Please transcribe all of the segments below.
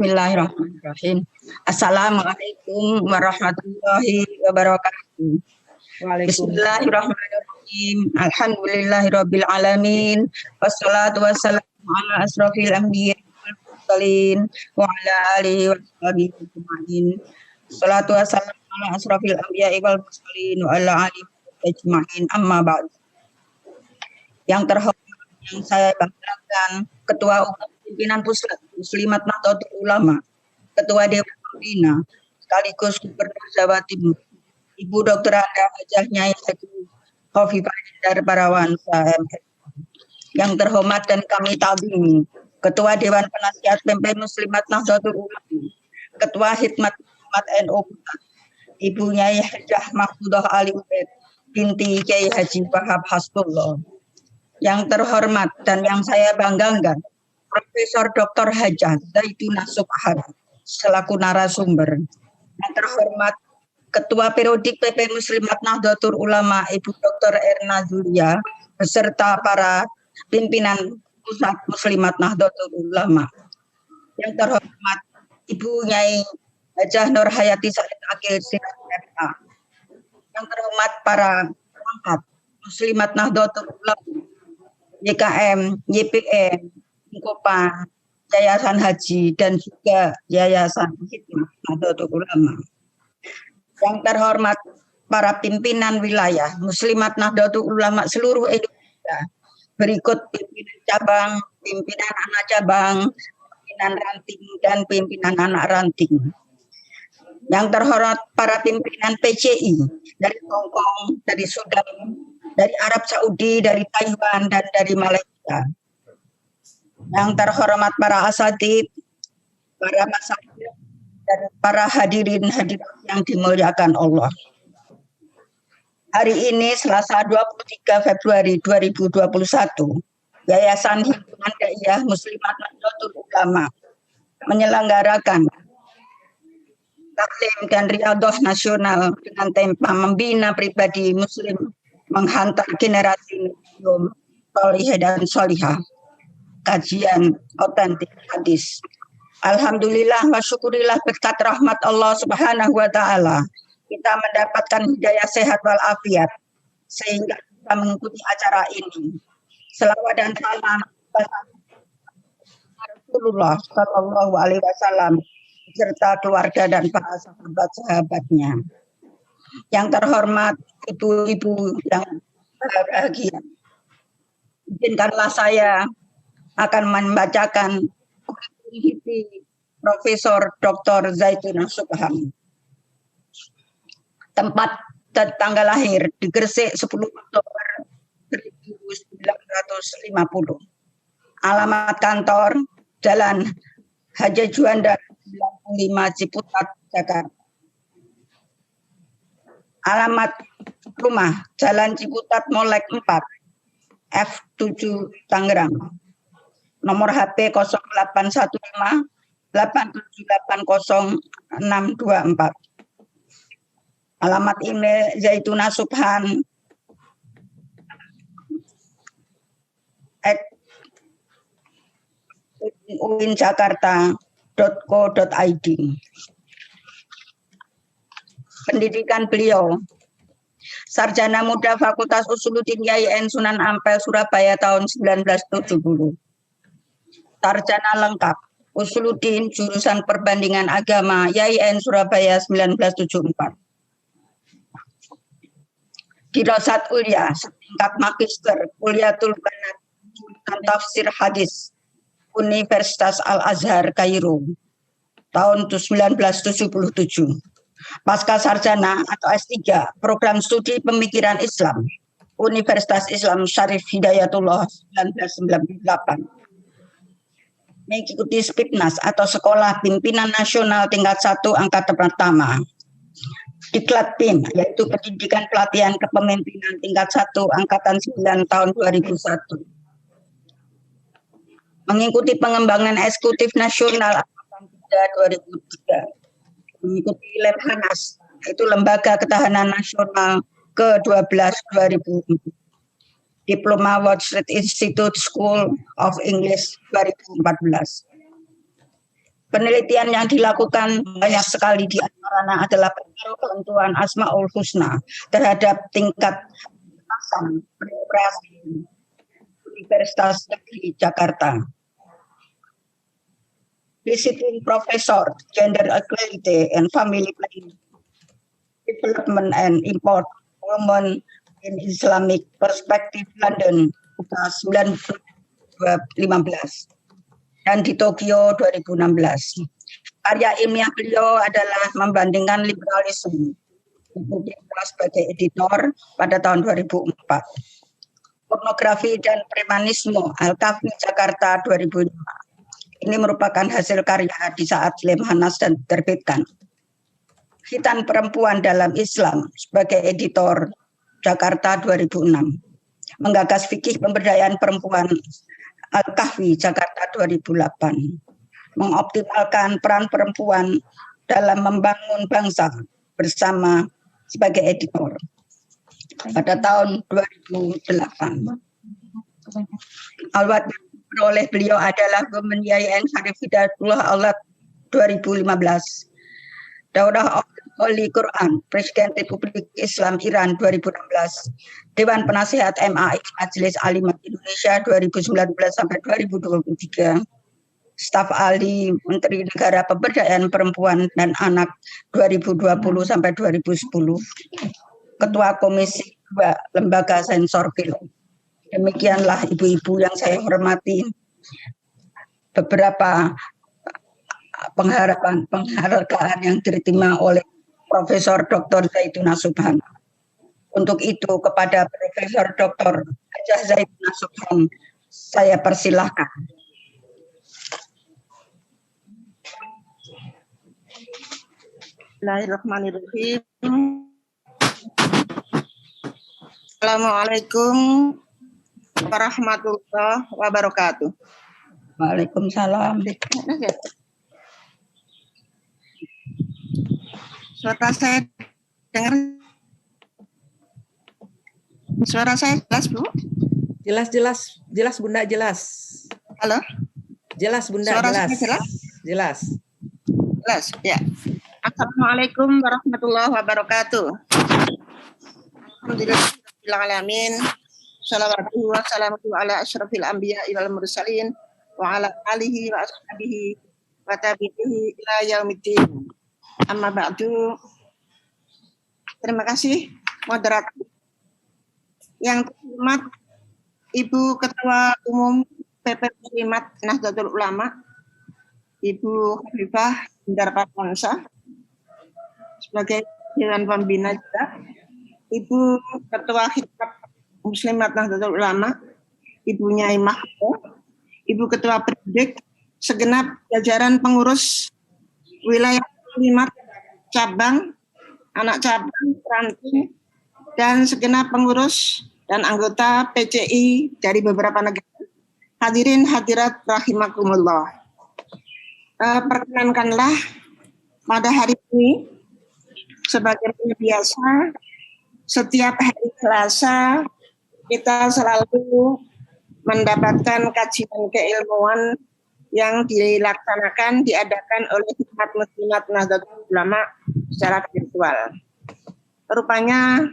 Bismillahirrahmanirrahim. Assalamualaikum warahmatullahi wabarakatuh. Bismillahirrahmanirrahim. Alhamdulillahirabbil alamin. Wassalatu wassalamu ala asrofil anbiya wal mursalin wa ala alihi wa sahbihi ajmain. Salatu wassalamu ala asrofil anbiya wal mursalin wa ala alihi ajmain. Amma ba'd. Yang terhormat yang saya banggakan Ketua Umum Pimpinan Pusat Muslimat Nahdlatul Ulama, Ketua Dewan Pembina, sekaligus Gubernur Jawa Timur, Ibu Dr. Anda Hajah Nyai Haji Khofifah Indar Parawansa MS. Yang terhormat dan kami tabimi Ketua Dewan Penasihat PMP Muslimat Nahdlatul Ulama, Ketua Hikmat Umat NU Pusat, Ibu Nyai Hajah Mahfudah Ali Ubaid binti Kiai Haji Wahab Hasbullah. Yang terhormat dan yang saya banggakan Profesor Dr. Hajah Zaitunah Subhan selaku narasumber. Yang terhormat Ketua Periodik PP Muslimat Nahdlatul Ulama Ibu Dr. Erna Zulia beserta para pimpinan Pusat Muslimat Nahdlatul Ulama. Yang terhormat Ibu Nyai Hajah Nur Hayati Said Akil Sirat MA. Yang terhormat para pangkat Muslimat Nahdlatul Ulama, YKM, YPM, Kopan, Yayasan Haji, dan juga Yayasan Hikmat Nahdlatul Ulama. Yang terhormat para pimpinan wilayah Muslimat Nahdlatul Ulama seluruh Indonesia. Berikut pimpinan cabang, pimpinan anak cabang, pimpinan ranting, dan pimpinan anak ranting. Yang terhormat para pimpinan PCI dari Hongkong, dari Sudan, dari Arab Saudi, dari Taiwan, dan dari Malaysia. Yang terhormat para asatid, para masyarakat, dan para hadirin hadirat yang dimuliakan Allah. Hari ini Selasa 23 Februari 2021, Yayasan Himpunan Daiyah Muslimat Nahdlatul Ulama menyelenggarakan taklim dan riyadhah nasional dengan tema membina pribadi muslim menghantar generasi Muslim solihah dan solihah, kajian otentik hadis. Alhamdulillah wa syukurillah berkat rahmat Allah Subhanahu wa taala kita mendapatkan hidayah sehat wal afiat sehingga kita mengikuti acara ini. Selawat dan salam Rasulullah sallallahu alaihi wasallam serta keluarga dan para sahabat-sahabatnya. Yang terhormat ibu-ibu yang bahagia, izinkanlah saya akan membacakan kurikulum Profesor Dr. Zaitunah Subhan. Tempat dan tanggal lahir di Gresik 10 Oktober 1950. Alamat kantor Jalan Haji Juanda 95 Ciputat, Jakarta. Alamat rumah Jalan Ciputat Molek 4 F7 Tangerang. Nomor HP 0815 8780 624. Alamat email Zaitunah Subhan @uinjakarta.co.id. Pendidikan beliau Sarjana Muda Fakultas Usuluddin YIN Sunan Ampel Surabaya tahun 1970. Sarjana lengkap Usuluddin jurusan Perbandingan Agama YIN Surabaya 1974. Dirasat Ulia setingkat magister Kuliatul Banat jurusan Tafsir Hadis Universitas Al-Azhar Kairo tahun 1977. Pasca sarjana atau S3 program studi pemikiran Islam Universitas Islam Syarif Hidayatullah 1998. Mengikuti SPIPNAS atau Sekolah Pimpinan Nasional tingkat 1 angkatan pertama. Diklat PIM yaitu Pendidikan Pelatihan Kepemimpinan tingkat 1 angkatan 9 tahun 2001. Mengikuti pengembangan eksekutif nasional angkatan 3 2003. Mengikuti Lemhanas, yaitu Lembaga Ketahanan Nasional ke-12 2004. Diploma Wall Street Institute School of English 2014. Penelitian yang dilakukan banyak sekali di antaranya adalah pengaruh ketentuan Asmaul Husna terhadap tingkat kekerasan beroperasi Universitas Negeri Jakarta. Disiplin Profesor Gender Equality and Family Planning Development and Import Women in Islamic Perspective London 2015 dan di Tokyo 2016. Karya ilmiah beliau adalah membandingkan liberalisme sebagai editor pada tahun 2004. Pornografi dan Premanisme Al-Kahfi Jakarta 2005. Ini merupakan hasil karya di saat Lemhanas dan diterbitkan. Khitan Perempuan dalam Islam sebagai editor Jakarta 2006. Menggagas fikih pemberdayaan perempuan Al-Kahfi Jakarta 2008. Mengoptimalkan peran perempuan dalam membangun bangsa bersama sebagai editor pada tahun 2008. Award oleh beliau adalah Women YN Syarif Hidayatullah Award 2015. Daurah Holy Quran Presiden Republik Islam Iran 2016. Dewan Penasihat MAI Majelis Alimat Indonesia 2019 sampai 2023. Staf ahli Menteri Negara Pemberdayaan Perempuan dan Anak 2020 sampai 2010. Ketua Komisi 2 Lembaga Sensor Film. Demikianlah ibu-ibu yang saya hormati, beberapa penghargaan yang diterima oleh Profesor Dr. Zaituna Subhan. Untuk itu kepada Profesor Dr. Hajah Zaituna Subhan saya persilahkan. Bismillahirrahmanirrahim. Assalamualaikum warahmatullahi wabarakatuh. Waalaikumsalam. Suara saya dengar? Suara saya jelas, Bu? Jelas Bunda, jelas. Halo? Jelas Bunda, Suara jelas. saya jelas? Jelas. Jelas, ya. Assalamualaikum warahmatullahi wabarakatuh. Alhamdulillahirrahmanirrahim. Salawatullahi wassalamu ala asyrafil anbiya wal mursalin wa ala alihi wa ashabihi wa tabi'ihi ila yaumiddin. Amma ba'du. Terima kasih moderator. Yang terhormat Ibu Ketua Umum PP Muslimat Nahdlatul Ulama, Ibu Khafifah Indar Parawansa, sebagai Dewan Pembina juga, Ibu Ketua Hizab Muslimat Nahdlatul Ulama, Ibu Nyai Mahfud, Ibu Ketua Pendidik, segenap jajaran pengurus wilayah Muslimat cabang, anak cabang, ranting, dan segenap pengurus dan anggota PCI dari beberapa negara. Hadirin hadirat rahimakumullah. Perkenankanlah pada hari ini sebagaimana biasa setiap hari Selasa kita selalu mendapatkan kajian keilmuan yang diadakan oleh Hizab Muslimat Nahdlatul Ulama secara virtual. Rupanya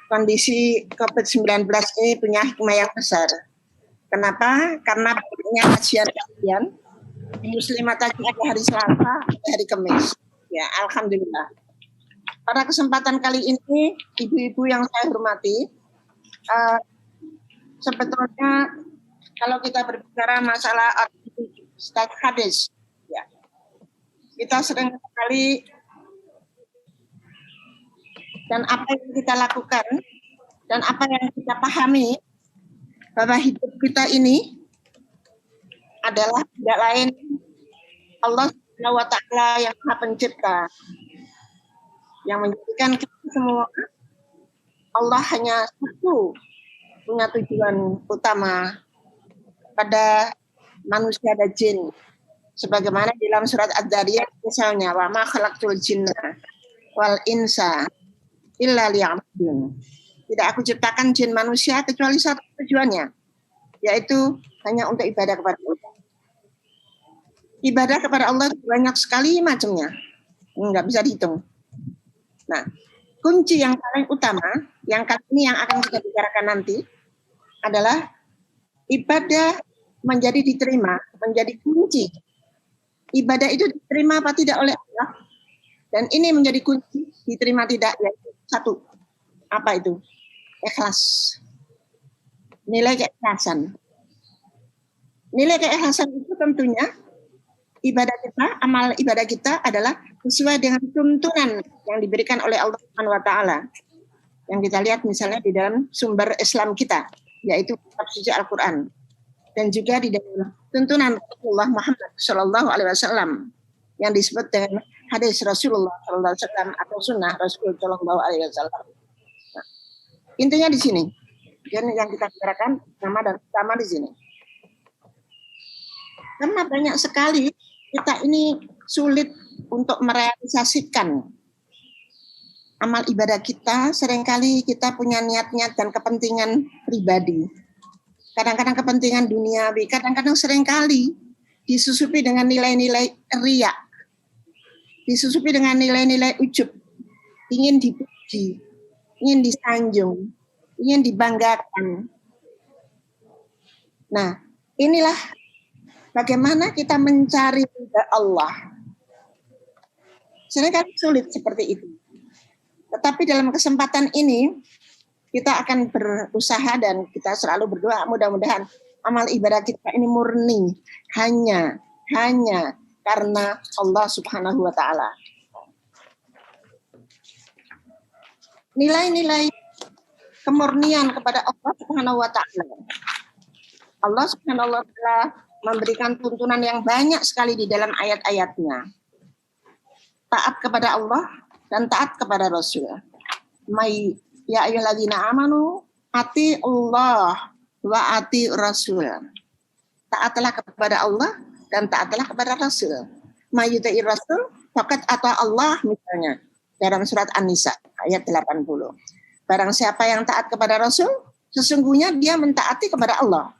kondisi COVID-19 ini punya hikmah yang besar. Kenapa? Karena banyaknya kajian di Muslimat tadi ada hari Selasa, ada hari Kamis. Ya, alhamdulillah. Pada kesempatan kali ini, ibu-ibu yang saya hormati, sebetulnya kalau kita berbicara masalah hadis, ya, kita sering sekali dan apa yang kita lakukan dan apa yang kita pahami bahwa hidup kita ini adalah tidak lain Allah Subhanahu wa Ta'ala yang Maha Pencipta, yang menjadikan kita semua. Allah hanya satu punya tujuan utama pada manusia dan jin, sebagaimana di dalam surat Ad-Dariyat misalnya, wa ma khalaqtul jinna wal insa illa liya'budun. Tidak aku ciptakan jin manusia kecuali satu tujuannya, yaitu hanya untuk ibadah kepada Allah. Ibadah kepada Allah banyak sekali macamnya, nggak bisa dihitung. Nah, kunci yang paling utama, yang kali ini yang akan kita bicarakan nanti, adalah ibadah menjadi diterima, menjadi kunci. Ibadah itu diterima apa tidak oleh Allah, dan ini menjadi kunci diterima tidak, yaitu satu, apa itu? Ikhlas. Nilai keikhlasan. Nilai keikhlasan itu tentunya ibadah kita, amal ibadah kita adalah sesuai dengan tuntunan yang diberikan oleh Allah Subhanahu wa taala. Yang kita lihat misalnya di dalam sumber Islam kita, yaitu kitab suci Al-Qur'an. Dan juga di dalam tuntunan Rasulullah Muhammad sallallahu alaihi wasallam yang disebut dengan hadis Rasulullah sallallahu alaihi wasallam atau sunnah Rasul sallallahu alaihi wasallam. Nah, intinya di sini. Dan yang kita bicarakan pertama dan utama di sini. Karena banyak sekali kita ini sulit untuk merealisasikan amal ibadah kita, seringkali kita punya niat-niat dan kepentingan pribadi. Kadang-kadang kepentingan duniawi, kadang-kadang seringkali disusupi dengan nilai-nilai riya, disusupi dengan nilai-nilai ujub, ingin dipuji, ingin disanjung, ingin dibanggakan. Nah, inilah bagaimana kita mencari ridha Allah. Seringkali sulit seperti itu. Tetapi dalam kesempatan ini, kita akan berusaha dan kita selalu berdoa mudah-mudahan amal ibadah kita ini murni hanya karena Allah Subhanahu wa taala. Nilai-nilai kemurnian kepada Allah Subhanahu wa taala. Allah Subhanahu wa taala memberikan tuntunan yang banyak sekali di dalam ayat-ayatnya. Taat kepada Allah dan taat kepada Rasul. Mai ya ayyuhalladzina amanu ati Allah wa ati Rasul. Taatlah kepada Allah dan taatlah kepada Rasul. Mayyuti Rasul faqad ata Allah misalnya dalam surat An-Nisa ayat 80. Barang siapa yang taat kepada Rasul, sesungguhnya dia mentaati kepada Allah.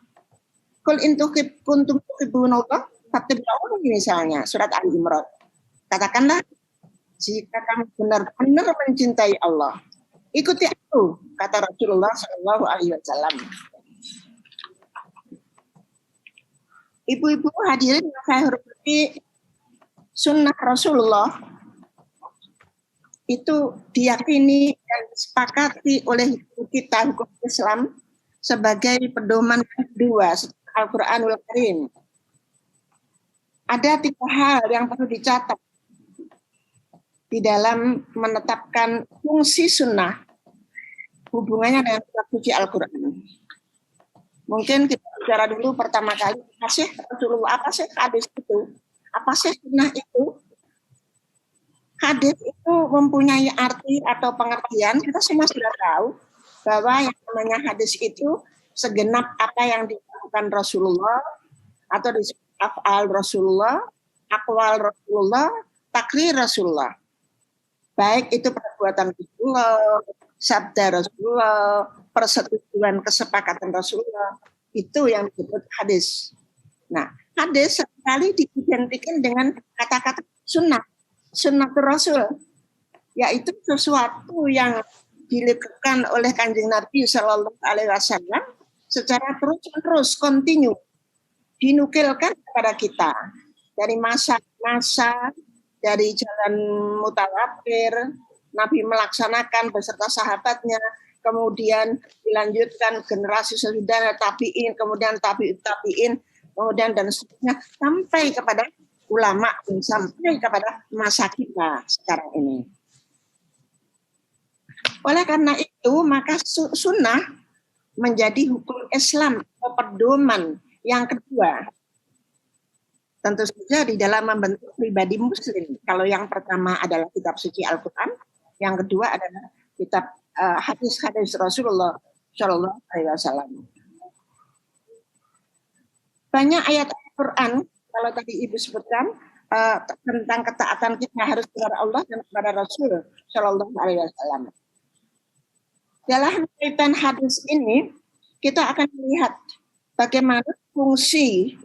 Qul in kuntum tuhibbunallah fattabi'uni misalnya surat Ali Imran. Katakanlah jika kamu benar-benar mencintai Allah, ikuti aku, kata Rasulullah Shallallahu Alaihi Wasallam. Ibu-ibu hadirin yang saya hormati, sunnah Rasulullah itu diyakini dan disepakati oleh kita hukum Islam sebagai pedoman kedua setelah Al-Quranul Karim. Ada 3 hal yang perlu dicatat di dalam menetapkan fungsi sunnah hubungannya dengan kitab suci Al-Quran. Mungkin kita bicara dulu pertama kali, apa sih Rasulullah, apa sih hadis itu, apa sih sunnah itu. Hadis itu mempunyai arti atau pengertian, kita semua sudah tahu bahwa yang namanya hadis itu segenap apa yang dilakukan Rasulullah atau disebut af'al Rasulullah, aqwal Rasulullah, takrir Rasulullah. Baik itu perbuatan Rasulullah, sabda Rasulullah, persetujuan kesepakatan Rasulullah, itu yang disebut hadis. Nah, hadis sekali diidentikan dengan kata-kata sunnah, sunnatul Rasul, yaitu sesuatu yang dilakukan oleh Kanjeng Nabi Sallallahu Alaihi Wasallam secara terus-menerus, kontinu, dinukilkan kepada kita dari masa-masa, dari jalan mutawatir, Nabi melaksanakan beserta sahabatnya, kemudian dilanjutkan generasi sesudah tabi'in, kemudian tabi'in, kemudian dan seterusnya sampai kepada ulama dan sampai kepada masa kita sekarang ini. Oleh karena itu, maka sunnah menjadi hukum Islam atau pedoman yang kedua. Tentu saja di dalam membentuk pribadi muslim. Kalau yang pertama adalah kitab suci Al-Quran, yang kedua adalah kitab hadis-hadis Rasulullah Shallallahu Alaihi Wasallam. Banyak ayat Al-Quran, kalau tadi Ibu sebutkan, tentang ketaatan kita harus kepada Allah dan kepada Rasul Shallallahu Alaihi Wasallam. Dalam kaitan hadis ini, kita akan melihat bagaimana fungsi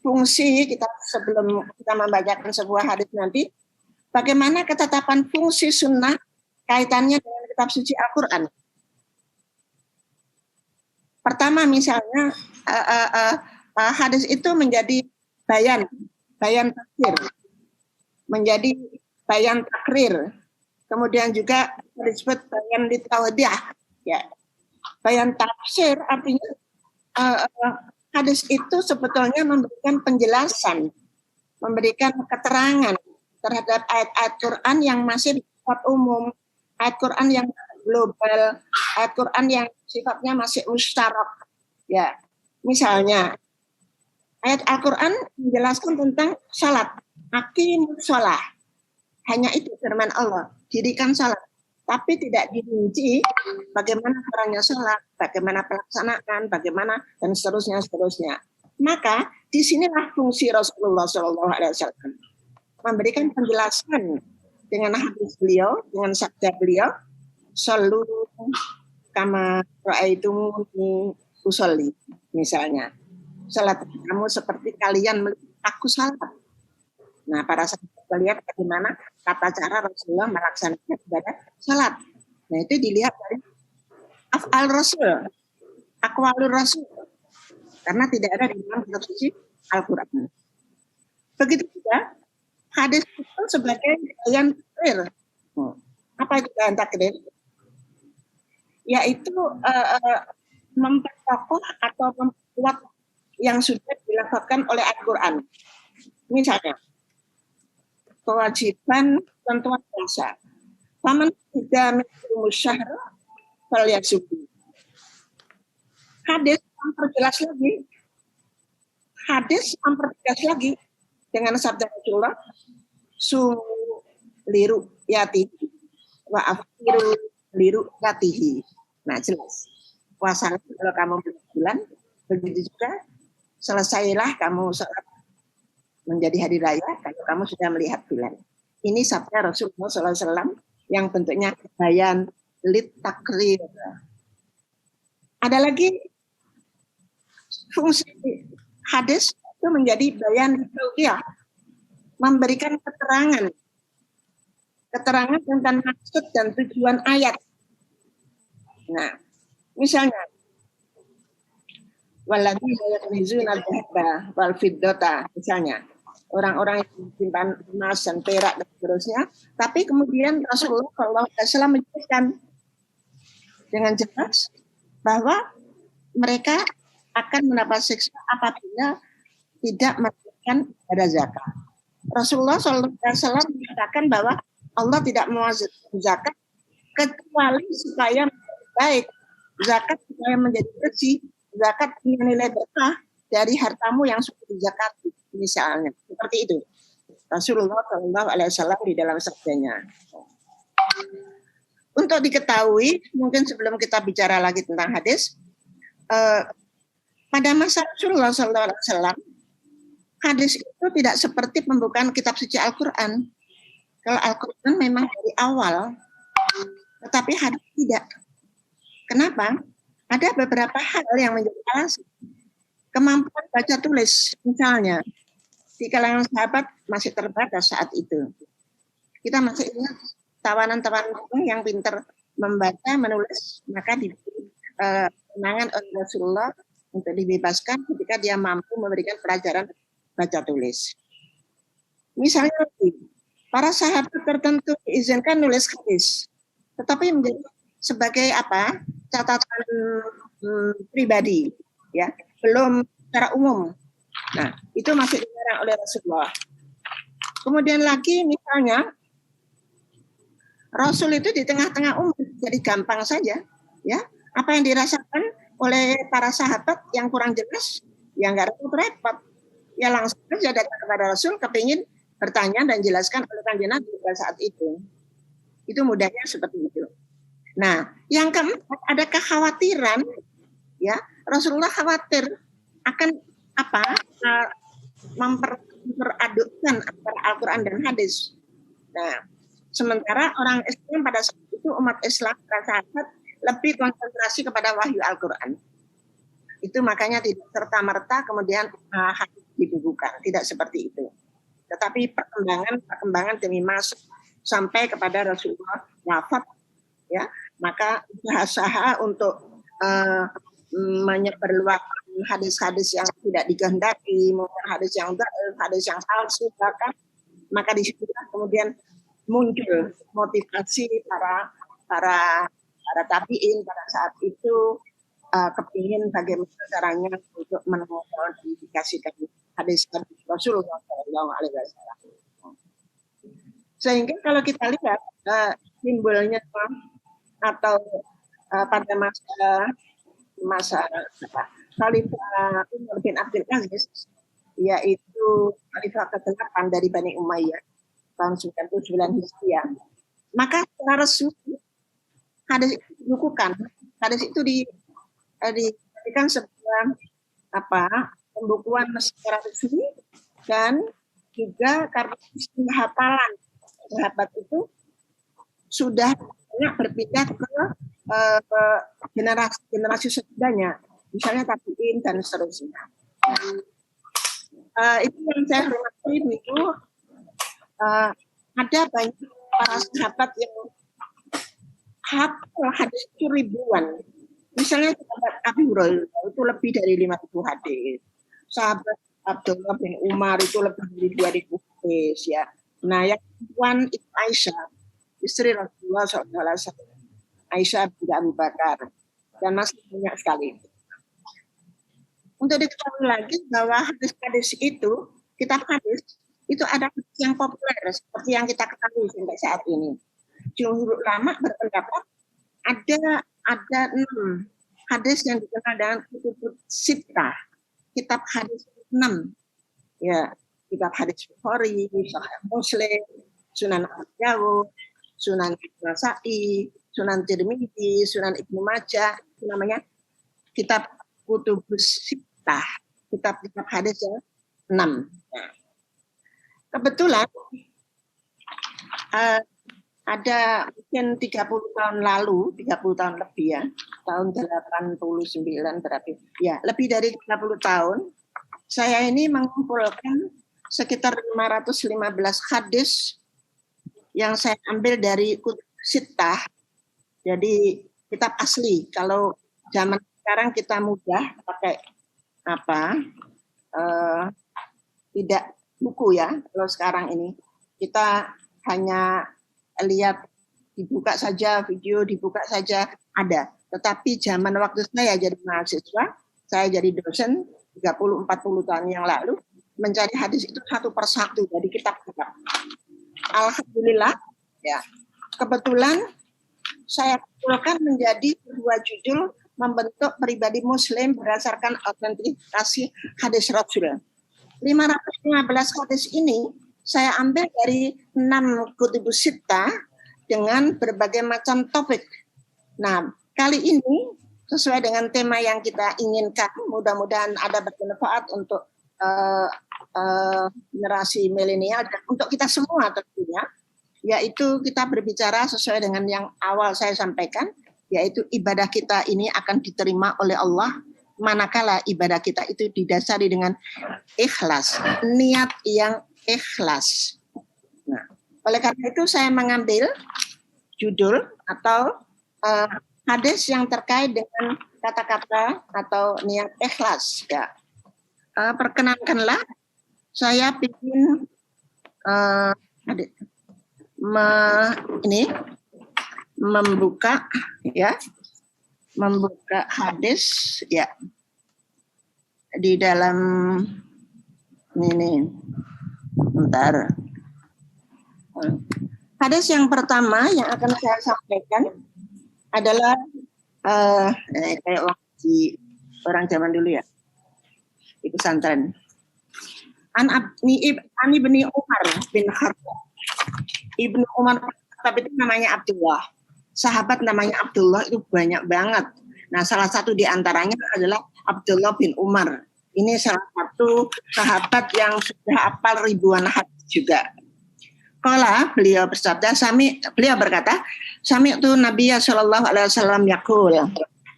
fungsi kita sebelum kita membacakan sebuah hadis nanti, bagaimana ketetapan fungsi sunnah kaitannya dengan kitab suci Al-Quran. Pertama misalnya hadis itu menjadi bayan tafsir, menjadi bayan takrir, kemudian juga disebut bayan litawdiyah. Ya, bayan tafsir artinya hadis itu sebetulnya memberikan penjelasan, memberikan keterangan terhadap ayat-ayat Quran yang masih bersifat umum, ayat Quran yang global, ayat Quran yang sifatnya masih musyarak. Ya, misalnya ayat Al-Quran menjelaskan tentang salat, aqimus shalah. Hanya itu firman Allah, dirikan salat. Tapi tidak dirinci bagaimana caranya salat, bagaimana pelaksanaan, bagaimana dan seterusnya. Maka disinilah fungsi Rasulullah SAW memberikan penjelasan dengan hadis beliau, dengan sabda beliau, sallu kama ra'aitumuni usolli, misalnya. Salat kamu seperti kalian melihat aku salat. Nah, para sahabat melihat bagaimana tata cara Rasulullah melaksanakan ibadah salat. Nah, itu dilihat dari af'al Rasul, aqwalur Rasul. Karena tidak ada di dalam kitab suci Al-Quran. Begitu juga hadis itu sebagai bayan takrir. Apa itu bayan takrir? Yaitu memperkokoh atau memperkuat yang sudah dilakukan oleh Al-Quran. Misalnya, kewajiban tentuan puasa. Faman tidak minum syahr falyasum. Hadis mempertegas lagi dengan sabda Rasulullah, sumu liru yati wa afiru liru yatihi. Nah, jelas. Puasa kalau kamu bulan, begitu juga selesailah kamu sholat menjadi hari raya kalau kamu sudah melihat bulan. Ini sabda Rasulullah SAW yang bentuknya bayan lit takrir. Ada lagi fungsi hadis itu menjadi bayan tauqiyah, memberikan keterangan tentang maksud dan tujuan ayat. Nah, misalnya walladzina yaknizuna al-dhahaba wal fiddata, misalnya orang-orang yang menyimpan emas dan perak dan seterusnya, tapi kemudian Rasulullah SAW menjelaskan dengan jelas bahwa mereka akan mendapat siksa apabila tidak melakukan ibadah zakat. Rasulullah SAW mengatakan bahwa Allah tidak mewajibkan zakat kecuali supaya baik, zakat supaya menjadi bersih, zakat punya nilai berkah dari hartamu yang sudah dizakati, misalnya seperti itu. Rasulullah SAW di dalam sabdanya. Untuk diketahui, mungkin sebelum kita bicara lagi tentang hadis, pada masa Rasulullah SAW, hadis itu tidak seperti pembukaan kitab suci Al-Quran. Kalau Al-Quran memang dari awal, tetapi hadis tidak. Kenapa? Ada beberapa hal yang menjadi alasan. Kemampuan baca tulis, misalnya, di kalangan sahabat masih terbatas saat itu. Kita masih ingat tawanan-tawanan yang pintar membaca, menulis, maka diberi kemenangan oleh Rasulullah untuk dibebaskan ketika dia mampu memberikan pelajaran baca tulis. Misalnya, para sahabat tertentu diizinkan nulis hadis, tetapi menjadi sebagai apa? Catatan pribadi, ya, belum secara umum. Nah, itu masih dilarang oleh Rasulullah. Kemudian lagi misalnya Rasul itu di tengah-tengah umat, jadi gampang saja, ya. Apa yang dirasakan oleh para sahabat yang kurang jelas, ya nggak repot-repot, ya langsung saja datang kepada Rasul, kepingin bertanya dan jelaskan oleh Kanjeng Nabi pada saat itu. Itu mudahnya seperti itu. Nah, yang keempat ada kekhawatiran, ya, Rasulullah khawatir akan apa? Memperadukkan antara Al-Quran dan hadis. Nah, sementara orang Islam pada saat itu, umat Islam para sahabat lebih konsentrasi kepada wahyu Al-Quran. Itu makanya tidak serta-merta kemudian hadis dibukukan, tidak seperti itu. Tetapi perkembangan demi masuk sampai kepada Rasulullah wafat, ya, maka usaha untuk menyebarluaskan hadis-hadis yang tidak dikehendaki, maupun hadis yang dhaif, hadis yang palsu, bahkan maka di situ kemudian muncul motivasi para tabiin pada saat itu kepingin bagaimana caranya untuk mengklarifikasikan hadis-hadis Rasulullah SAW. Sehingga kalau kita lihat simbolnya atau pada masa Khalifah Umar bin Abdul Aziz, yaitu Khalifah ke-8 dari Bani Umayyah tahun 99 Hijriah, maka secara resmi hadis itu dibukukan. Hadis itu dijadikan sebuah pembukuan secara resmi, dan juga karena hafalan sahabat itu sudah banyak berpindah ke generasi sesudahnya, misalnya tabiin dan seterusnya. Itu yang saya hormati itu ada banyak para sahabat yang hafal hadis itu ribuan. Misalnya sahabat Abu Hurairah itu lebih dari 5.000 hadis. Sahabat Abdullah bin Umar itu lebih dari 2.000 hadis, ya. Nah, yang perempuan itu Aisyah, istri Rasulullah SAW, Aisyah bin Abu Bakar, dan masih banyak sekali. Untuk diketahui lagi bahwa hadis-hadis itu, kitab hadis itu ada yang populer seperti yang kita ketahui sampai saat ini. Jumhur ulama berpendapat ada 6 hadis yang dikenal dengan kutub sittah, kitab hadis 6, ya, kitab hadis Bukhari, Sahih Muslim, Sunan Abu Dawud, Sunan Nasa'i, Sunan Tirmidzi, Sunan Ibnu Majah, itu namanya kitab kutubus sittah, kitab-kitab hadis yang 6. Nah, kebetulan ada mungkin 30 tahun lalu, 30 tahun lebih, ya, tahun 89 berarti, ya, lebih dari 30 tahun, saya ini mengumpulkan sekitar 515 hadis yang saya ambil dari kutub sittah, jadi kitab asli. Kalau zaman sekarang kita mudah pakai tidak buku, ya. Kalau sekarang ini kita hanya lihat, dibuka saja video, dibuka saja ada. Tetapi zaman waktu saya jadi mahasiswa, saya jadi dosen 30-40 tahun yang lalu, mencari hadis itu satu persatu dari kitab-kitab. Alhamdulillah, ya, kebetulan saya kumpulkan menjadi 2 judul membentuk pribadi Muslim berdasarkan autentikasi hadis Rasul. 515 hadis ini saya ambil dari 6 kutubus sittah dengan berbagai macam topik. Nah, kali ini sesuai dengan tema yang kita inginkan, mudah-mudahan ada bermanfaat untuk generasi milenial dan untuk kita semua tentunya, yaitu kita berbicara sesuai dengan yang awal saya sampaikan, yaitu ibadah kita ini akan diterima oleh Allah manakala ibadah kita itu didasari dengan ikhlas, niat yang ikhlas. Nah, oleh karena itu saya mengambil judul atau hadis yang terkait dengan kata-kata atau niat ikhlas, ya. Perkenankanlah saya ingin membuka, ya, membuka hadis, ya, di dalam ini. Bentar. Hadis yang pertama yang akan saya sampaikan adalah kayak orang zaman dulu, ya, di pesantren. Ani bin Umar bin Khattab. Ibnu Umar tapi itu namanya Abdullah. Sahabat namanya Abdullah itu banyak banget. Nah, salah satu di antaranya adalah Abdullah bin Umar. Ini salah satu sahabat yang sudah hafal ribuan hadis juga. Kala beliau bersabda, beliau berkata, sami'tu Nabiya sallallahu alaihi wasallam yaqul.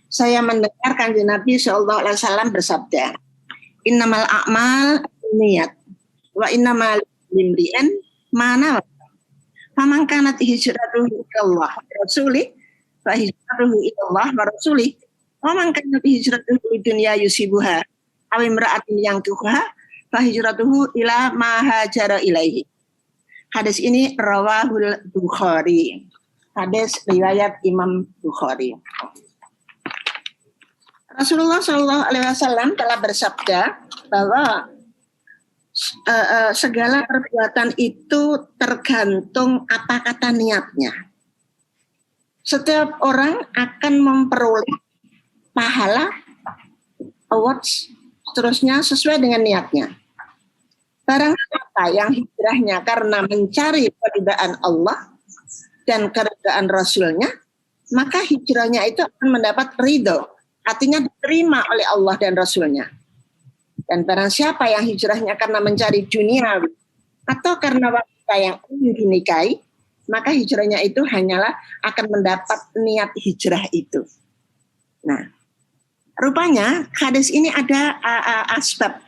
Saya mendengar kanjeng Nabi sallallahu alaihi wasallam bersabda, innamal a'mal niat. Wa innamal limri'an mana faman kanat hijratuhu ilallah wa rasulih fa hijratuhu ilallah wa rasulih wa man kanat hijratuhu lidunya yusibuha aw imra'atin yankihuha fa hijratuhu ila ma hajara ilaihi. Hadis ini rawahul Bukhari. Hadis riwayat Imam Bukhari. Rasulullah Shallallahu Alaihi Wasallam telah bersabda bahwa segala perbuatan itu tergantung apa kata niatnya. Setiap orang akan memperoleh pahala, awards, seterusnya sesuai dengan niatnya. Barang siapa yang hijrahnya karena mencari keridhaan Allah dan keridhaan Rasulnya, maka hijrahnya itu akan mendapat ridho. Artinya diterima oleh Allah dan Rasulnya. Dan barang siapa yang hijrahnya karena mencari dunia atau karena wanita yang ingin dinikahi, maka hijrahnya itu hanyalah akan mendapat niat hijrah itu. Nah, rupanya hadis ini ada asbab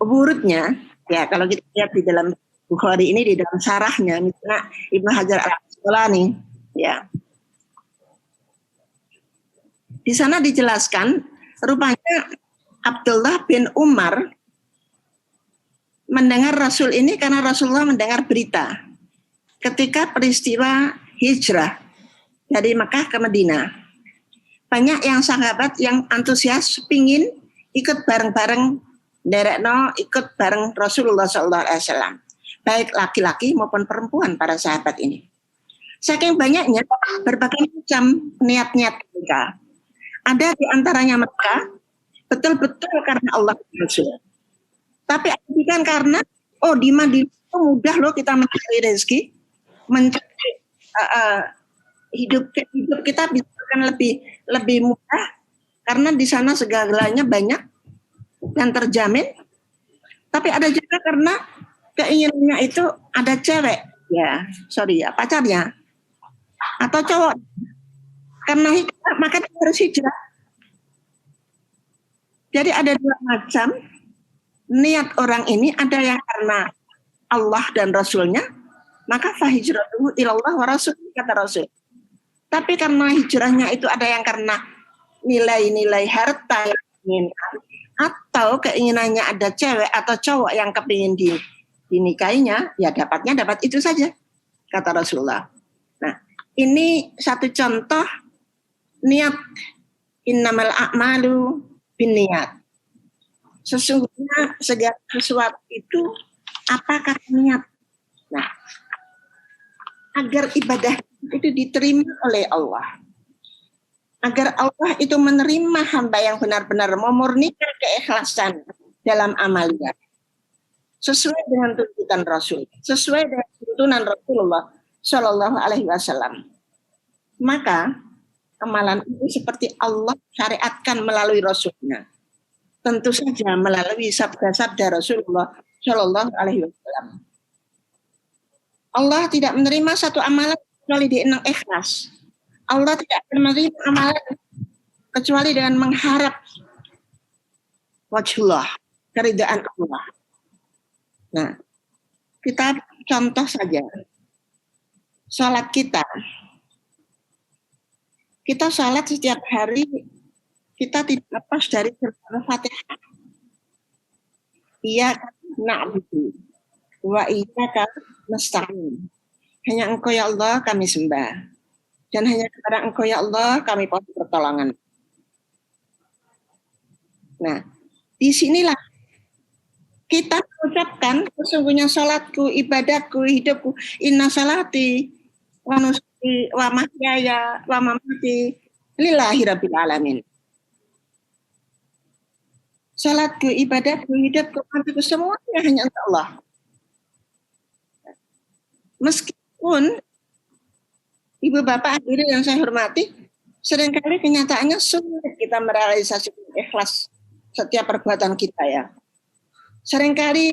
wurudnya. Ya, kalau kita lihat di dalam Bukhari ini, di dalam syarahnya, misalnya Ibnu Hajar Al-Asqalani, ya. Di sana dijelaskan, rupanya Abdullah bin Umar mendengar Rasul ini karena Rasulullah mendengar berita ketika peristiwa hijrah dari Makkah ke Madinah. Banyak yang sahabat yang antusias pingin ikut bareng-bareng derekno ikut bareng Rasulullah SAW, baik laki-laki maupun perempuan para sahabat ini. Saking banyaknya berbagai macam niat-niat mereka. Ada di antaranya mereka betul-betul karena Allah dan Rasul. Tapi bukan karena di Madinah itu mudah loh kita mencari rezeki, mencari hidup kita bisa kan lebih mudah karena di sana segalanya banyak dan terjamin. Tapi ada juga karena keinginannya itu ada cewek, pacarnya atau cowok. Karena hijrah, maka dia harus hijrah. Jadi ada dua macam niat orang ini, ada yang karena Allah dan Rasulnya, maka fahijratuhu ilallah wa rasul, kata Rasul. Tapi karena hijrahnya itu ada yang karena nilai-nilai harta yang diinginkan, atau keinginannya ada cewek atau cowok yang kepingin dinikahinya, ya dapat itu saja, kata Rasulullah. Nah, ini satu contoh niat. Innamal a'malu binniyat. Sesungguhnya segala sesuatu itu apa kata niat. Nah, agar ibadah itu diterima oleh Allah, agar Allah itu menerima hamba yang benar-benar memurnikan keikhlasan dalam amalnya sesuai dengan tuntunan Rasul, sesuai dengan tuntunan Rasulullah Shallallahu Alaihi Wasallam, maka amalan itu seperti Allah syariatkan melalui Rasulnya, tentu saja melalui sabda-sabda Rasulullah Shallallahu Alaihi Wasallam. Allah tidak menerima satu amalan kecuali dengan ikhlas. Allah tidak akan menerima amalan kecuali dengan mengharap wajhullah, keridhaan Allah. Nah, kita contoh saja salat kita. Kita salat setiap hari, kita tidak lepas dari Al-Fatihah. Iyyaka na'budu wa iyyaka nasta'in. Hanya Engkau ya Allah kami sembah, dan hanya kepada Engkau ya Allah kami mohon pertolongan. Nah, disinilah kita mengucapkan sesungguhnya salatku, ibadahku, hidupku, inna salati wa nusuki wa mahyaya wa mamati lillahi rabbil alamin. Salatku, ibadahku, hidupku, matiku, semuanya hanya untuk Allah. Meskipun Ibu Bapak hadirin yang saya hormati, seringkali kenyataannya sulit kita merealisasikan ikhlas setiap perbuatan kita ya. Seringkali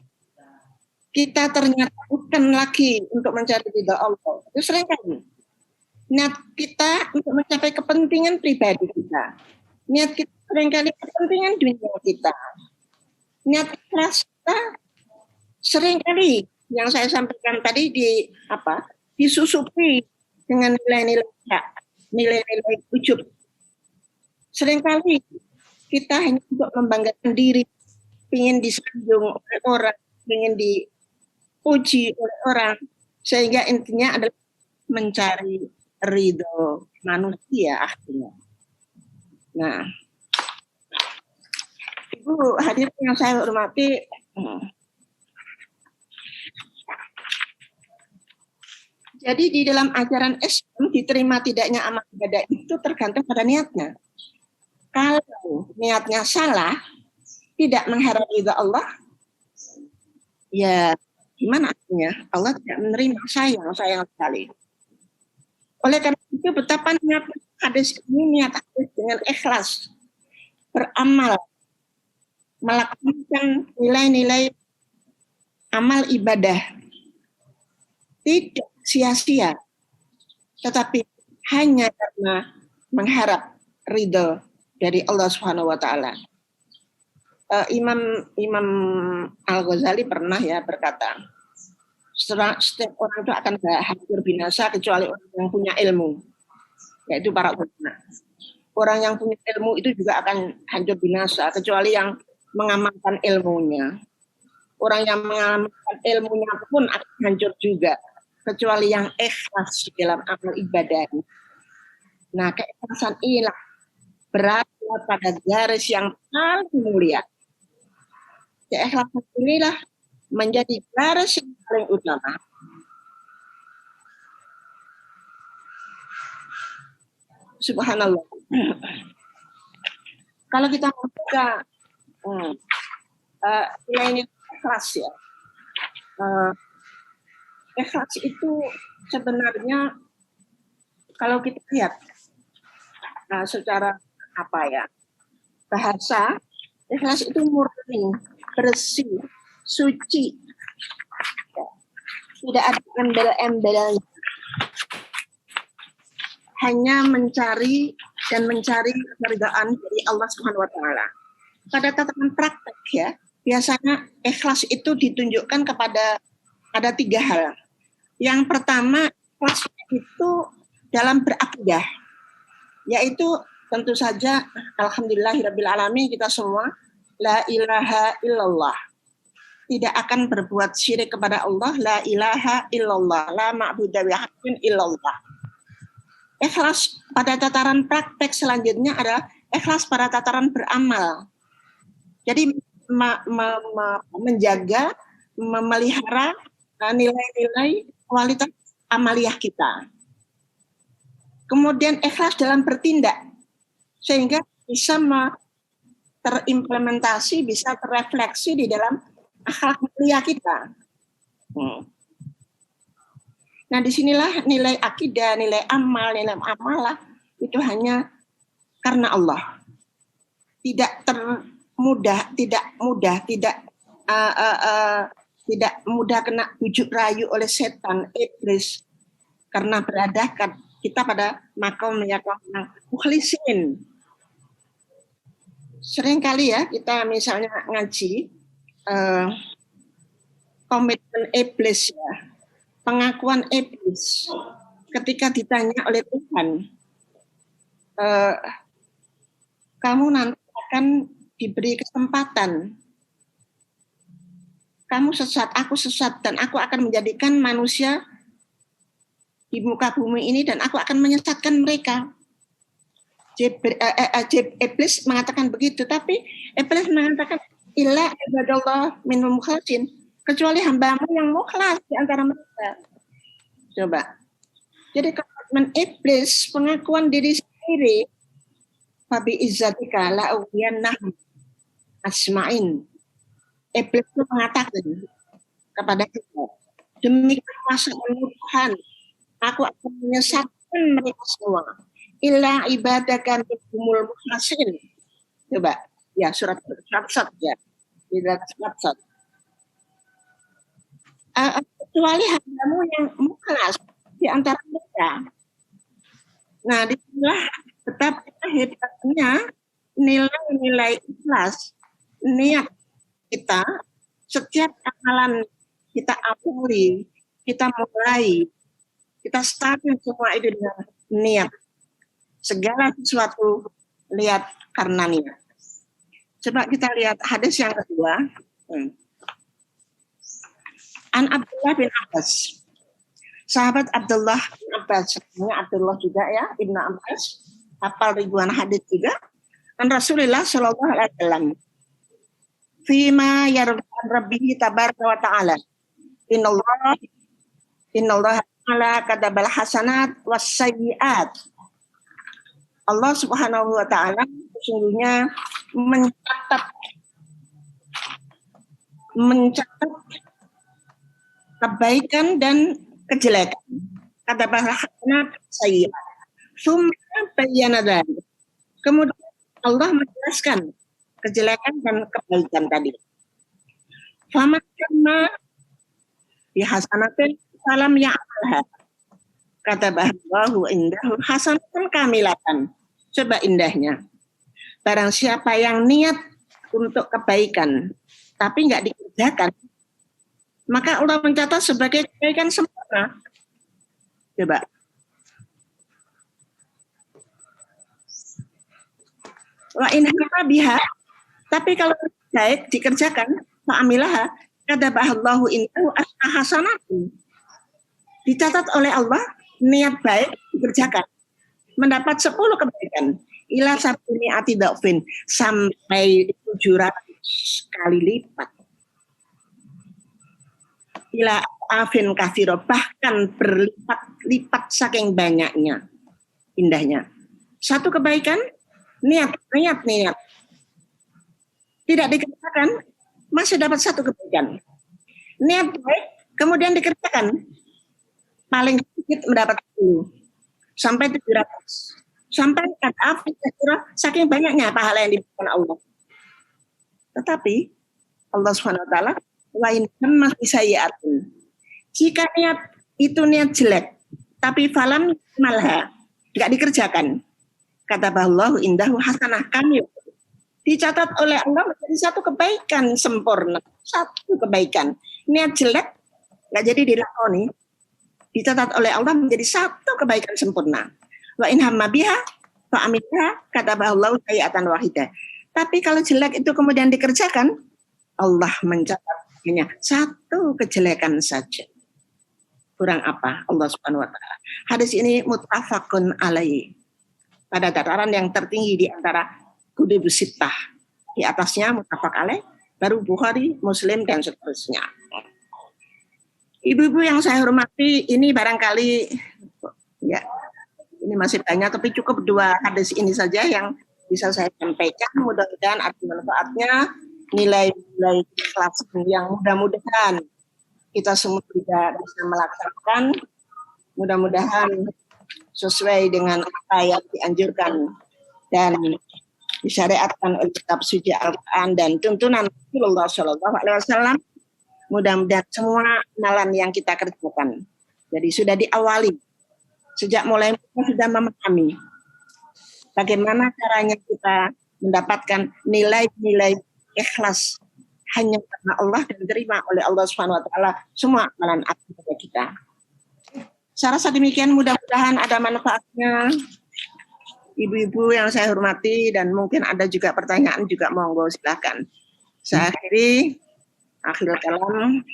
kita ternyata bukan lagi untuk mencari ridha Allah. Itu seringkali. Niat kita untuk mencapai kepentingan pribadi kita. Niat kita seringkali kepentingan dunia kita. Niat ikhlas kita seringkali yang saya sampaikan tadi disusupi dengan nilai-nilai ujub. Seringkali kita hanya untuk membanggakan diri, ingin disanjung oleh orang, ingin dipuji oleh orang, sehingga intinya adalah mencari ridho manusia akhirnya. Nah, Ibu hadirin yang saya hormati, jadi di dalam ajaran Islam diterima tidaknya amal ibadah itu tergantung pada niatnya. Kalau niatnya salah, tidak mengharap ridha Allah, ya gimana artinya? Allah tidak menerima, sayang sekali. Oleh karena itu betapa niat hadis ini, niat hadis dengan ikhlas, beramal, melakukan nilai-nilai amal ibadah, tidak sia-sia, tetapi hanya karena mengharap ridho dari Allah Subhanahu wa taala. Imam Al-Ghazali pernah berkata, setiap orang itu akan hancur binasa kecuali orang yang punya ilmu, yaitu para ulama. Orang yang punya ilmu itu juga akan hancur binasa kecuali yang mengamalkan ilmunya. Orang yang mengamalkan ilmunya pun akan hancur juga kecuali yang ikhlas dalam amal ibadah. Nah, keikhlasan inilah berada pada garis yang paling mulia. Keikhlasan inilah menjadi garis yang paling utama. Subhanallah. Kalau kita membuka nilai ikhlas ya, ikhlas itu sebenarnya kalau kita lihat secara bahasa, ikhlas itu murni, bersih, suci, tidak ada embel-embelnya, hanya mencari keridhaan dari Allah Subhanahu wa taala. Pada tataran praktek ya, biasanya ikhlas itu ditunjukkan kepada ada 3 hal. Yang pertama, ikhlas itu dalam berakidah, yaitu tentu saja alhamdulillahirabbil alamin kita semua la ilaha illallah. Tidak akan berbuat syirik kepada Allah, la ilaha illallah, la ma'budu bihaqqin illallah. Ikhlas pada tataran praktek selanjutnya adalah ikhlas pada tataran beramal. Jadi menjaga, memelihara nilai-nilai kualitas amaliyah kita. Kemudian ikhlas dalam bertindak, sehingga bisa terimplementasi, bisa terrefleksi di dalam akhlak mulia kita. Nah, disinilah nilai akidah, nilai amal, nilai amalah itu hanya karena Allah. Tidak mudah kena bujuk rayu oleh setan, iblis, karena beradakan kita pada makom yang mukhlisin. Seringkali ya kita misalnya ngaji komitmen iblis ya, pengakuan iblis ketika ditanya oleh Tuhan, kamu nanti akan diberi kesempatan, kamu sesat, aku sesat, dan aku akan menjadikan manusia di muka bumi ini dan aku akan menyesatkan mereka. Iblis mengatakan begitu, tapi Iblis mengatakan illa ibadallah minhum mukhlasin, kecuali hamba-Mu yang mukhlas di antara mereka. Coba. Jadi komitmen iblis, pengakuan diri sendiri, fabi izzatika la ughwiyannahum asma'in. Iblis itu mengatakan kepada kita, demi kekuasaan Tuhan, aku akan menyesatkan mereka semua. Illa ibadakan minhumul mukhlasin. Coba, ya surat ya. Surat. Kecuali hamba-Mu yang mukhlas di antara mereka. Nah, disinilah betapa hebatnya nilai-nilai ikhlas, niat kita, setiap amalan kita awali, kita mulai, kita starting semua itu dengan niat. Segala sesuatu lihat karena niat. Coba kita lihat hadis yang kedua. An Abdullah bin Abbas. Sahabat Abdullah bin Abbas, namanya Abdullah juga ya, Ibnu Abbas, hafal ribuan hadis juga. An Rasulullah Shallallahu Alaihi Wasallam. Fima yarban Rabbihi tabaraka wa ta'ala. Innallaha ta'ala kadabal hasanat was sayyiat. Allah Subhanahu wa taala sesungguhnya mencatat kebaikan dan kejelekan. Kadabal hasanat sayyiat. Summa bayyana dzalik. Kemudian Allah menjelaskan kejelekan dan kebaikan tadi. Faman kana bi hasanatin salam ya'malha. Kata bahwa indahu hasanatun kamilatan. Coba indahnya. Barang siapa yang niat untuk kebaikan tapi enggak dikerjakan, maka Allah mencatat sebagai kebaikan sempurna. Coba. Wa in biha, tapi kalau baik dikerjakan, fa'amilaha, kata Allahu innahu hasanatun. Dicatat oleh Allah, niat baik dikerjakan, mendapat 10 kebaikan. Ila sabuni atidafin, sampai 700 kali lipat. Ila afin kafiro, bahkan berlipat-lipat saking banyaknya. Indahnya. Satu kebaikan, niat. Tidak dikerjakan, masih dapat 1 kebaikan. Niat baik, kemudian dikerjakan, paling sedikit mendapat 10 sampai 700. Sampai saking banyaknya pahala yang diberikan Allah. Tetapi Allah SWT wa in hamma bisayyi'atin. Jika niat itu niat jelek, tapi falam malha, enggak dikerjakan. Kata Allah indahu hasanah kamil. Dicatat oleh Allah menjadi 1 kebaikan sempurna, 1 kebaikan. Niat jelek enggak jadi dilakoni. Dicatat oleh Allah menjadi 1 kebaikan sempurna. Wa in hamma biha fa amilha kata Allah sayyatan wahidah. Tapi kalau jelek itu kemudian dikerjakan, Allah mencatat hanya 1 kejelekan saja. Kurang apa Allah Subhanahu wa taala. Hadis ini muttafaqun alaihi. Pada tataran yang tertinggi di antara kutubus sittah. Di atasnya muttafaq alaih, baru Bukhari, Muslim dan seterusnya. Ibu-ibu yang saya hormati, ini barangkali ya ini masih banyak, tapi cukup 2 hadis ini saja yang bisa saya sampaikan. Mudah-mudahan arti manfaatnya, nilai-nilai kelas yang mudah-mudahan kita semua tidak bisa melaksanakan. Mudah-mudahan sesuai dengan apa yang dianjurkan dan disyariatkan oleh kitab suci Al-Quran dan tuntunan Rasulullah SAW. Mudah-mudahan semua amalan yang kita kerjakan, jadi sudah diawali sejak mulai kita sudah memahami bagaimana caranya kita mendapatkan nilai-nilai ikhlas hanya karena Allah dan diterima oleh Allah Subhanahu wa taala semua amalan akibat kita. Saya rasa demikian, mudah-mudahan ada manfaatnya. Ibu-ibu yang saya hormati dan mungkin ada juga pertanyaan juga, monggo silakan. Saya akhiri akhir kalam.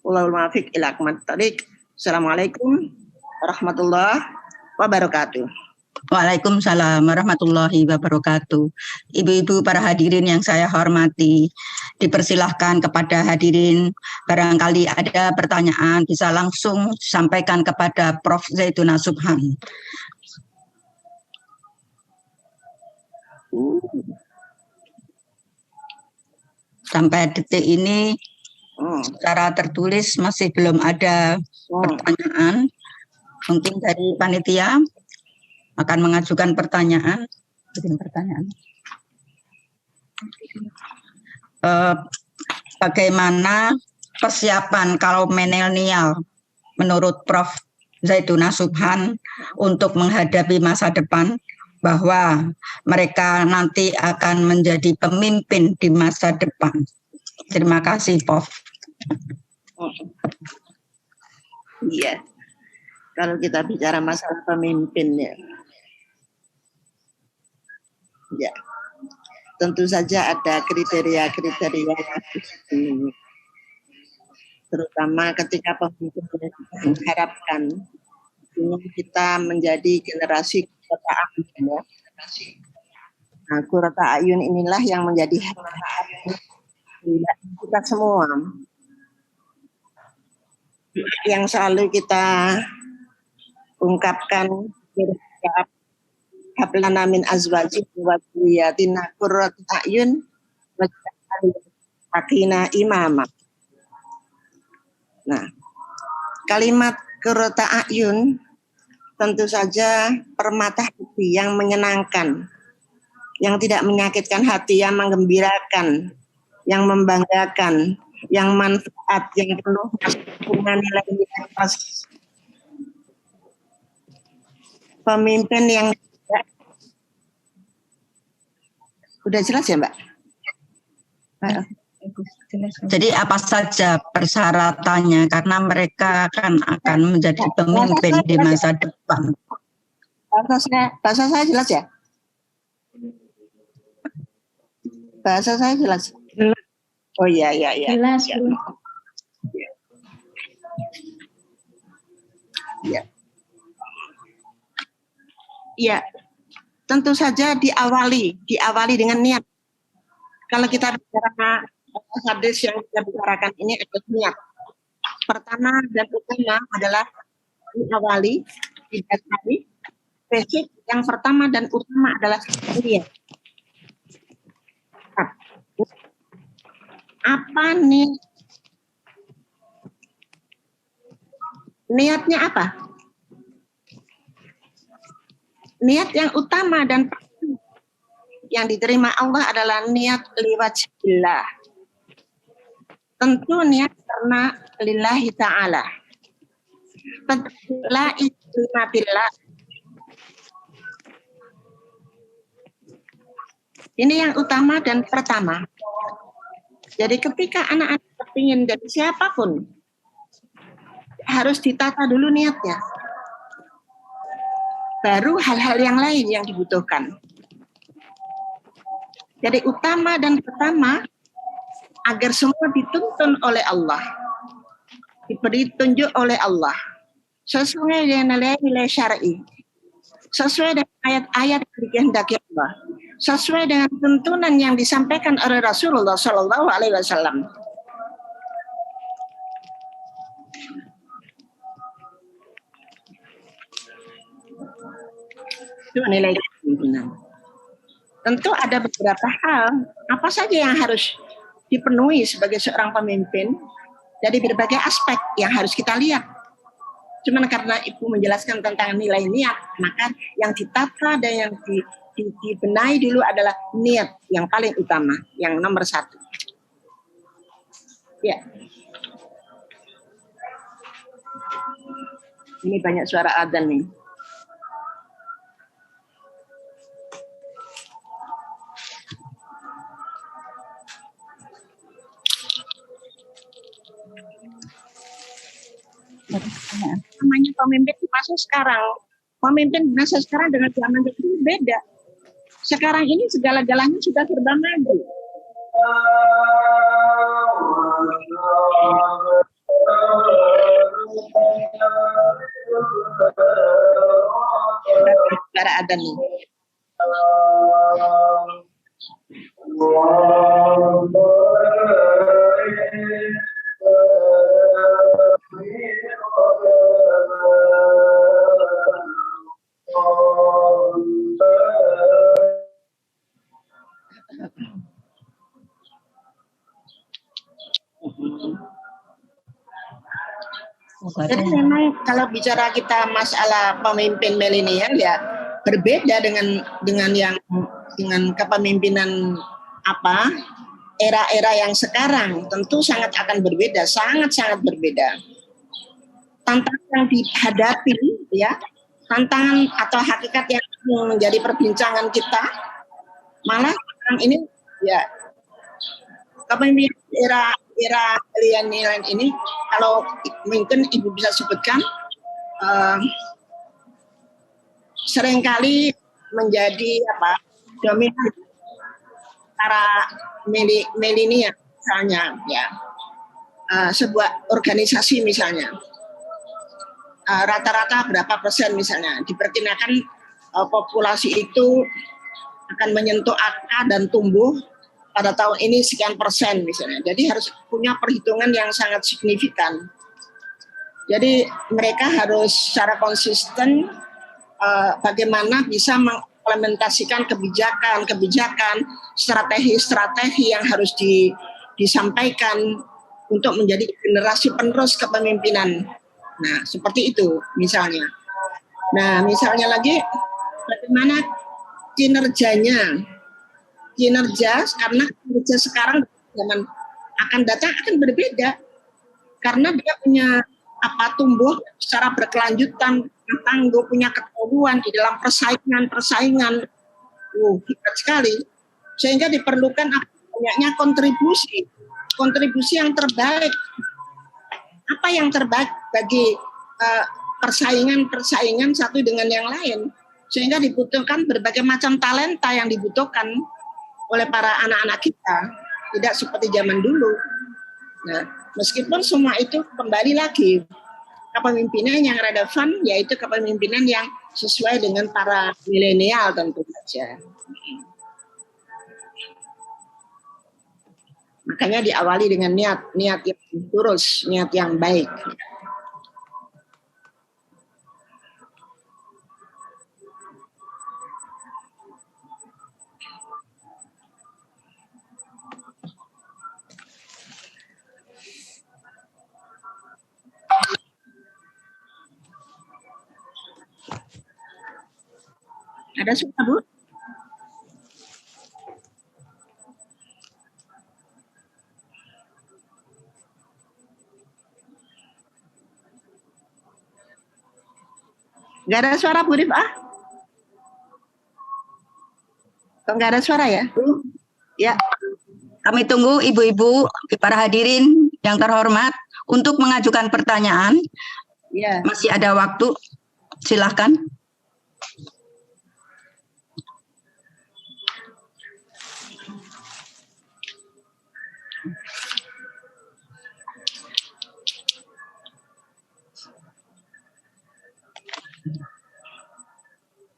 Wallahul muwaffiq ila aqwamit thoriq. Assalamualaikum warahmatullahi wabarakatuh. Waalaikumsalam warahmatullahi wabarakatuh. Ibu-ibu para hadirin yang saya hormati, dipersilahkan kepada hadirin, barangkali ada pertanyaan bisa langsung sampaikan kepada Prof. Zaituna Subhan. Sampai detik ini secara tertulis masih belum ada pertanyaan. Mungkin dari panitia akan mengajukan pertanyaan. Bagaimana persiapan kaum milenial menurut Prof. Zaituna Subhan untuk menghadapi masa depan, bahwa mereka nanti akan menjadi pemimpin di masa depan? Terima kasih, Prof. Iya. Kalau kita bicara masalah pemimpin ya, tentu saja ada kriteria-kriteria yang harus dipenuhi. Terutama ketika pemimpin yang kita harapkan ingin kita menjadi generasi Qurrata A'yun ya. Nah, Qurrata A'yun inilah yang menjadi harapan kita semua. Yang selalu kita ungkapkan hablana min azwajin wa dzurriyyatina qurrata a'yun waj'alna imama. Nah, kalimat qurrata a'yun tentu saja permata hati yang menyenangkan, yang tidak menyakitkan hati, yang menggembirakan, yang membanggakan, yang manfaat, yang penuh dengan nilai-nilai positif. Pemimpin yang udah jelas ya, Mbak? Jadi apa saja persyaratannya karena mereka akan menjadi pemimpin di masa depan. Bahasa saya jelas ya? Bahasa saya jelas. Oh iya. Jelas, ya. Bu. Ya, tentu saja diawali dengan niat. Kalau kita bicara hadis yang kita bicarakan ini adalah niat. Pertama dan utama adalah diawali, didasari. Basic yang pertama dan utama adalah niat. Apa nih? Niatnya apa? Niat yang utama dan yang diterima Allah adalah niat liwajhillah. Tentu niat karena lillahi ta'ala. Tentu la ilaha billah. Ini yang utama dan pertama. Jadi ketika anak-anak ingin dari siapapun, harus ditata dulu niatnya. Baru hal-hal yang lain yang dibutuhkan. Jadi utama dan pertama, agar semua dituntun oleh Allah. Diberi tunjuk oleh Allah. Sesuai dengan nilai-nilai syar'i. Sesuai dengan ayat-ayat yang dikehendaki Allah. Sesuai dengan tuntunan yang disampaikan oleh Rasulullah SAW. Itu nilai kepemimpinan. Tentu ada beberapa hal, apa saja yang harus dipenuhi sebagai seorang pemimpin dari berbagai aspek yang harus kita lihat. Cuman karena Ibu menjelaskan tentang nilai niat, maka yang ditata dan yang dibenahi dulu adalah niat yang paling utama, yang nomor satu. Ya. Ini banyak suara adzan nih. Namanya pemimpin di masa sekarang. Pemimpin di masa sekarang dengan zaman dulu beda. Sekarang ini segala-galanya sudah serba maju. Suara adzan nih. Jadi memang kalau bicara kita masalah pemimpin milenial ya berbeda dengan kepemimpinan era-era yang sekarang tentu sangat akan berbeda, sangat berbeda. Tantangan yang dihadapi ya, tantangan atau hakikat yang menjadi perbincangan kita malah sekarang ini ya kepemimpinan era milenial ini, kalau mungkin Ibu bisa sebutkan, seringkali menjadi dominan para milenial misalnya, ya. Sebuah organisasi misalnya, rata-rata berapa persen misalnya diperkirakan populasi itu akan menyentuh angka dan tumbuh pada tahun ini sekian persen misalnya. Jadi harus punya perhitungan yang sangat signifikan. Jadi mereka harus secara konsisten bagaimana bisa mengimplementasikan kebijakan, strategi yang harus disampaikan untuk menjadi generasi penerus kepemimpinan. Nah, seperti itu misalnya. Nah, misalnya lagi bagaimana kinerja, karena kinerja sekarang zaman akan datang akan berbeda. Karena dia punya tumbuh secara berkelanjutan, tangguh, punya ketahuan di dalam persaingan. Hebat sekali. Sehingga diperlukan banyaknya kontribusi yang terbaik. Apa yang terbaik bagi persaingan satu dengan yang lain, sehingga dibutuhkan berbagai macam talenta yang dibutuhkan oleh para anak-anak kita, tidak seperti zaman dulu. Nah, meskipun semua itu kembali lagi kepemimpinan yang relevan, yaitu kepemimpinan yang sesuai dengan para milenial tentu saja. Makanya diawali dengan niat yang lurus, niat yang baik. Ada suara, Bu? Nggak ada suara, Bu Rifah? Kok nggak ada suara ya? Ya, kami tunggu ibu-ibu, para hadirin yang terhormat untuk mengajukan pertanyaan. Ya. Masih ada waktu, silahkan.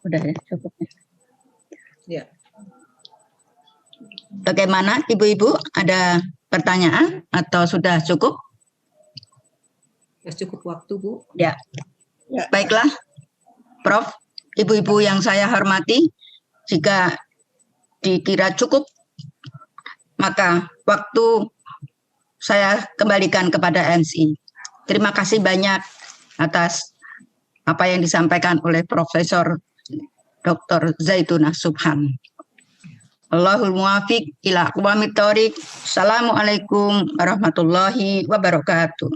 Udah ya, cukup. Ya. Bagaimana ibu-ibu, ada pertanyaan atau sudah cukup? Ya, cukup waktu, Bu. Ya. Baiklah, Prof, ibu-ibu yang saya hormati, jika dikira cukup, maka waktu saya kembalikan kepada MC. Terima kasih banyak atas apa yang disampaikan oleh Profesor Dr. Zaitunah Subhan. Allahul muwafiq ila aqwamit thoriq. Assalamualaikum warahmatullahi wabarakatuh.